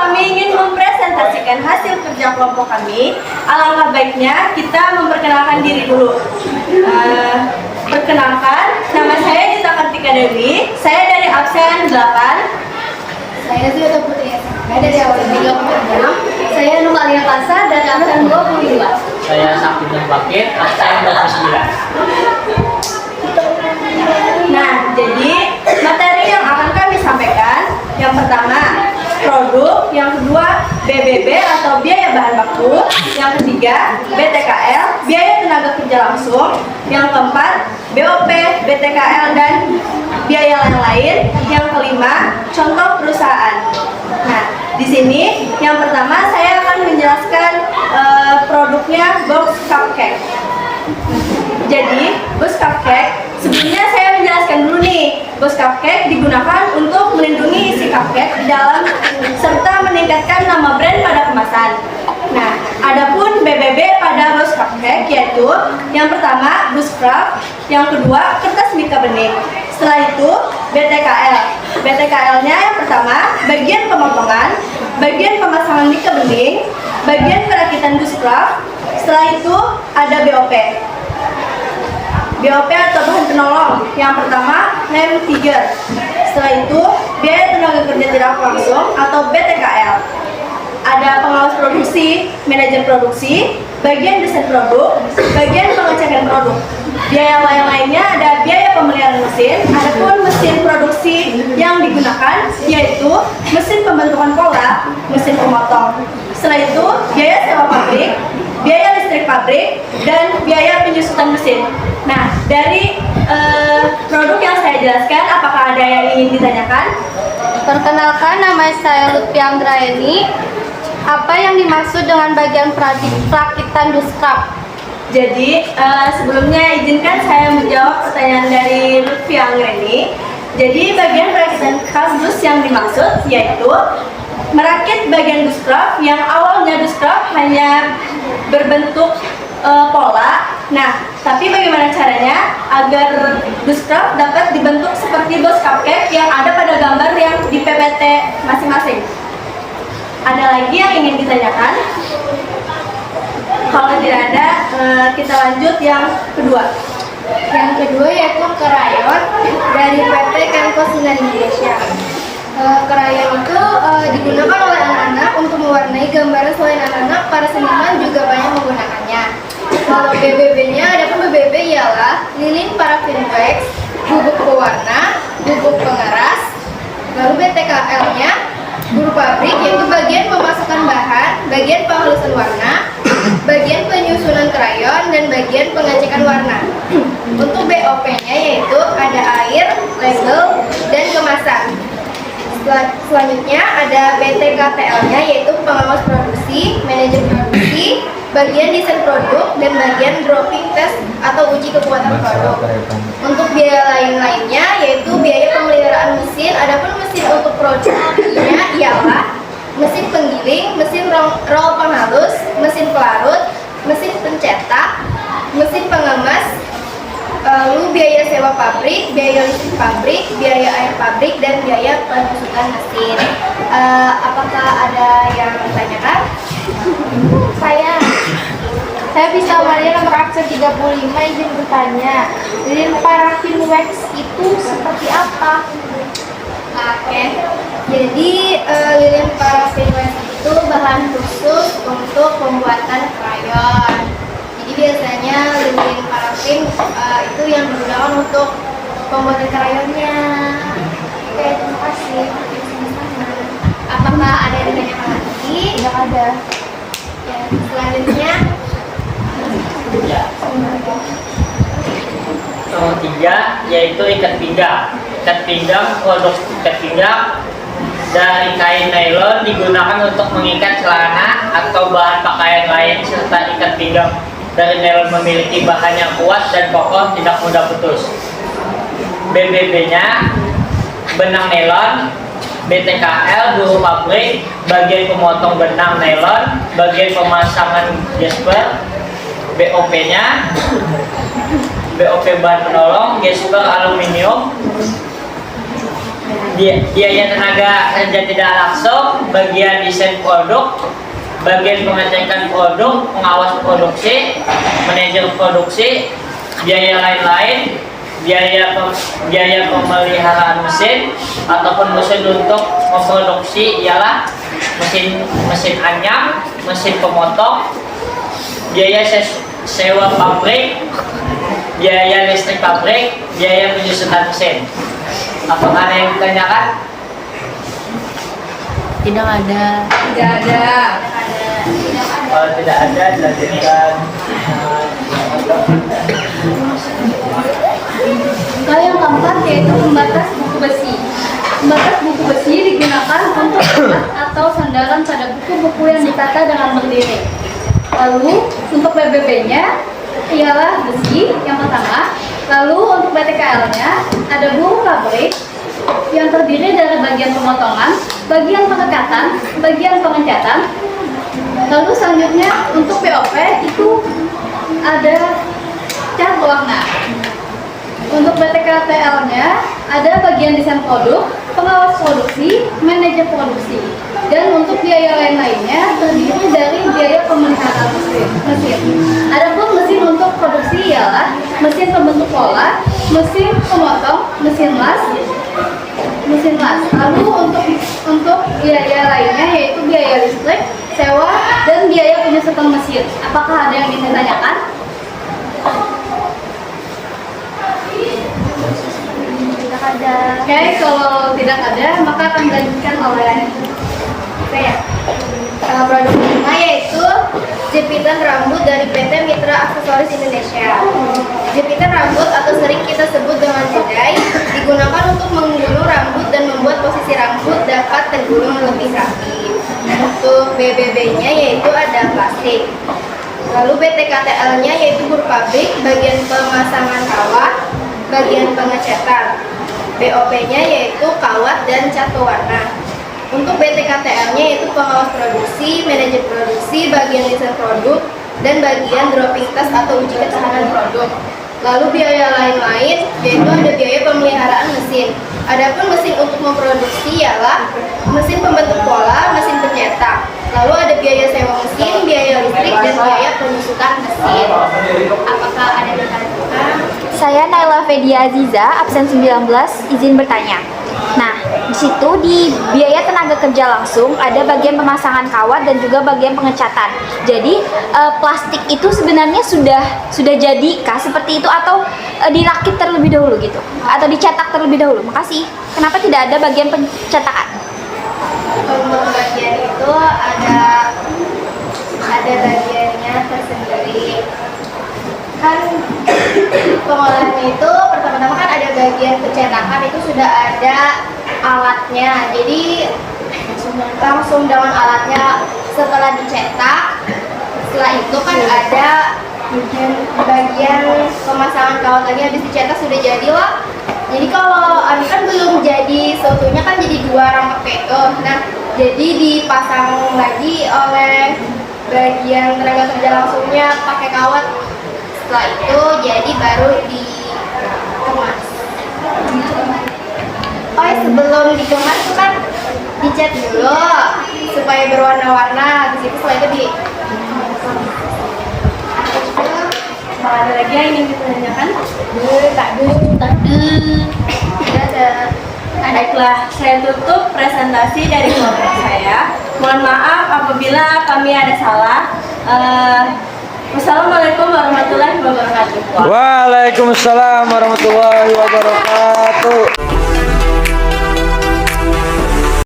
kami ingin mempresentasikan hasil kerja kelompok kami, alangkah baiknya kita memperkenalkan diri dulu. Perkenalkan, nama saya Dita Kartika Dewi, saya dari absen 8. Saya Zuhata Putri SMK dari awal 36. Saya Numalia Kasa dari absen 22. Saya Sakti Bakit, absen 29. Nah, jadi materi yang akan kami sampaikan, yang pertama produk, yang kedua BBB atau biaya bahan baku, yang ketiga BTKL, biaya tenaga kerja langsung, yang keempat BOP, BTKL dan biaya lain-lain, yang kelima contoh perusahaan. Nah, di sini yang pertama saya akan menjelaskan produknya box cupcake. Jadi, box cupcake, sebelumnya saya menjelaskan dulu nih, box cupcake digunakan untuk melindungi isi cupcake di dalam serta meningkatkan nama brand pada kemasan. Nah, adapun BBB pada box cupcake yaitu yang pertama bus craft, yang kedua kertas mika bening. Setelah itu BTKL. BTKL-nya yang pertama bagian pemotongan, bagian pemasangan mika bening, bagian perakitan bus craft. Setelah itu ada BOP. BOP atau bahan penolong, yang pertama lem tiger. Setelah itu biaya tenaga kerja tidak langsung atau BTKL. Ada pengawas produksi, manajer produksi, bagian desain produk, bagian pengecekan produk. Biaya lainnya ada biaya pemeliharaan mesin, adapun mesin produksi yang digunakan yaitu mesin pembentukan pola, mesin pemotong. Setelah itu biaya sewa pabrik, biaya listrik pabrik, dan biaya penyusutan mesin. Nah, dari produk yang saya jelaskan, apakah ada yang ingin ditanyakan? Perkenalkan, nama saya Lutfi Anggraeni. Apa yang dimaksud dengan bagian perakitan bus craft? Jadi, sebelumnya izinkan saya menjawab pertanyaan dari Lutfi Anggraeni. Jadi, bagian perakitan bus yang dimaksud yaitu merakit bagian bus craft yang awalnya bus craft hanya berbentuk pola. Nah, tapi bagaimana caranya agar bus craft dapat dibentuk seperti box cupcake yang ada pada gambar yang di PPT masing-masing? Ada lagi yang ingin ditanyakan? Kalau tidak ada, kita lanjut yang kedua. Yang kedua yaitu krayon dari PT Kenko Sinar Indonesia. Krayon itu digunakan oleh anak-anak untuk mewarnai gambaran. Selain anak-anak, para seniman juga banyak menggunakannya. Kalau BBB-nya, adapun BBB ialah lilin parafin wax, bubuk pewarna, bubuk pengeras. Lalu BTKL-nya guru pabrik, yaitu bagian pemasukan bahan, bagian penghalusan warna, bagian penyusunan krayon, dan bagian pengecekan warna. Untuk BOP-nya yaitu ada air, label, dan kemasan. Selanjutnya ada BTKTL-nya yaitu pengawas produksi, manajer produksi, bagian desain produk, dan bagian dropping test atau uji kekuatan produk. Untuk biaya lainnya yaitu biaya pemeliharaan mesin. Adapun mesin untuk produksinya ialah mesin penggiling, mesin roll penghalus, mesin pelarut, mesin pencetak, mesin pengemas, lalu biaya sewa pabrik, biaya listrik pabrik, biaya air pabrik, dan biaya penyusutan mesin. Apakah ada yang ditanyakan? Saya bisa Maria nomor absen 35, izin bertanya. Lilin parafin wax itu seperti apa? Oke. Jadi lilin parafin wax itu bahan khusus untuk pembuatan krayon. Jadi biasanya lilin parafin itu yang digunakan untuk pembuatan krayonnya. Oke, terima kasih. Apakah ada yang ditanyakan lagi? Tidak ada. Ya, selanjutnya. Nomor 3 yaitu ikat pinggang. Ikat pinggang, produk ikat pinggang dari kain nylon digunakan untuk mengikat celana atau bahan pakaian lain, serta ikat pinggang dari nylon memiliki bahan yang kuat dan kokoh, tidak mudah putus. BBB-nya benang nylon, BTKL guru pabrik, bagian pemotong benang nylon, bagian pemasangan gesper. BOP-nya BOP bahan penolong, gesper aluminium, biaya tenaga kerja tidak langsung, bagian desain produk, bagian pengecekan produk, pengawas produksi, manajer produksi, biaya lain-lain, biaya pemeliharaan mesin ataupun mesin untuk memproduksi ialah mesin anyam, mesin pemotong, biaya sewa pabrik, biaya listrik pabrik, biaya penyusutan mesin. Apakah ada yang ditanyakan? Tidak ada. Tidak ada. Kalau tidak ada, dilanjutkan. Kalau yang keempat yaitu pembatas buku besi. Pembatas buku besi digunakan untuk alat atau sandaran pada buku-buku yang ditata dengan berdiri. Lalu untuk BBB-nya ialah besi yang pertama. Lalu untuk BTKL-nya ada buku pabrik yang terdiri dari bagian pemotongan, bagian pengekatan, bagian pengecatan. Lalu selanjutnya untuk BOP itu ada cat warna. Untuk BTKTL-nya ada bagian desain produk, pengawas produksi, manajer produksi. Dan untuk biaya lain-lainnya terdiri dari biaya pemeliharaan mesin. Adapun mesin untuk produksi ialah mesin pembentuk pola, mesin pemotong, mesin las. Lalu untuk biaya lainnya yaitu biaya listrik, sewa, dan biaya penyusutan mesin. Apakah ada yang ditanyakan? Tidak ada. Oke, kalau tidak ada maka akan dilanjutkan oleh saya. Produk kelima yaitu jepitan rambut dari PT Mitra Aksesoris Indonesia. Jepitan rambut atau sering kita sebut dengan jedai digunakan untuk menggulung rambut dan membuat posisi rambut dapat tergulung lebih rapi. Untuk BBB-nya yaitu ada plastik. Lalu BTKTL-nya yaitu buku pabrik, bagian pemasangan kawat, bagian pengecatan. BOP-nya yaitu kawat dan cat pewarna. Untuk BTKTL-nya yaitu pengawas produksi, manajer produksi, bagian desain produk, dan bagian dropping test atau uji ketahanan produk. Lalu biaya lain-lain yaitu ada biaya pemeliharaan mesin. Adapun mesin untuk memproduksi ialah mesin pembentuk pola, mesin pencetak. Lalu ada biaya sewa mesin, biaya listrik, dan biaya penyusutan mesin. Apakah ada yang ditanyakan? Saya Naila Fedia Aziza, absen 19, izin bertanya. Nah, di situ di biaya tenaga kerja langsung ada bagian pemasangan kawat dan juga bagian pengecatan. Jadi plastik itu sebenarnya sudah jadi kah seperti itu atau dirakit terlebih dahulu gitu? Atau dicetak terlebih dahulu? Makasih. Kenapa tidak ada bagian pencetakan? Untuk bagian itu ada bagiannya tersendiri. Kan pengolahannya itu pertama-tama kan ada bagian pencetakan itu sudah ada alatnya, jadi langsung dengan alatnya setelah dicetak. Setelah itu kan ada bagian pemasangan kawat lagi, habis dicetak sudah jadi lah. Jadi kalau ini kan belum jadi seutuhnya kan jadi dua rangkap itu. Nah, jadi dipasang lagi oleh bagian tenaga kerja langsungnya pakai kawat. Setelah itu jadi baru dikemas. Oh ya, sebelum dikemas itu kan dicat dulu supaya berwarna-warna. Habis itu setelah itu Ada lagi yang ingin ditanyakan? tak ada. Baiklah, saya tutup presentasi dari kelompok saya. Mohon maaf apabila kami ada salah. Wassalamualaikum warahmatullahi wabarakatuh. Waalaikumsalam warahmatullahi wabarakatuh.